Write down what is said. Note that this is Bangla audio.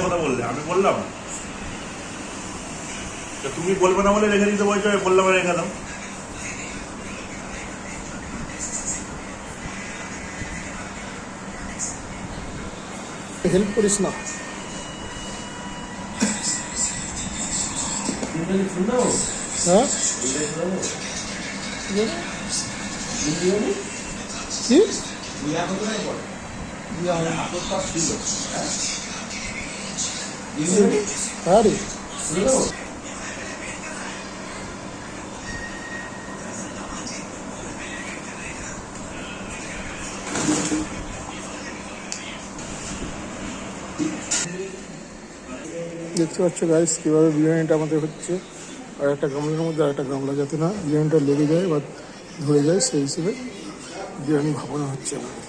কথা বললে আমি বললাম তুমি বলবে না বলে রেখে দিতে বলছো, বললাম রেখে দাও। হেল্প করিস না। হ্যাঁ রে দেখতে পাচ্ছ গাইস কীভাবে বিরিয়ানিটা আমাদের হচ্ছে। আর একটা গামলার মধ্যে আর একটা গামলা, যাতে না বিরিয়ানিটা লেগে যায় বা ধরে যায়, সেই হিসেবে বিরিয়ানি ভাপানো হচ্ছে আমাদের।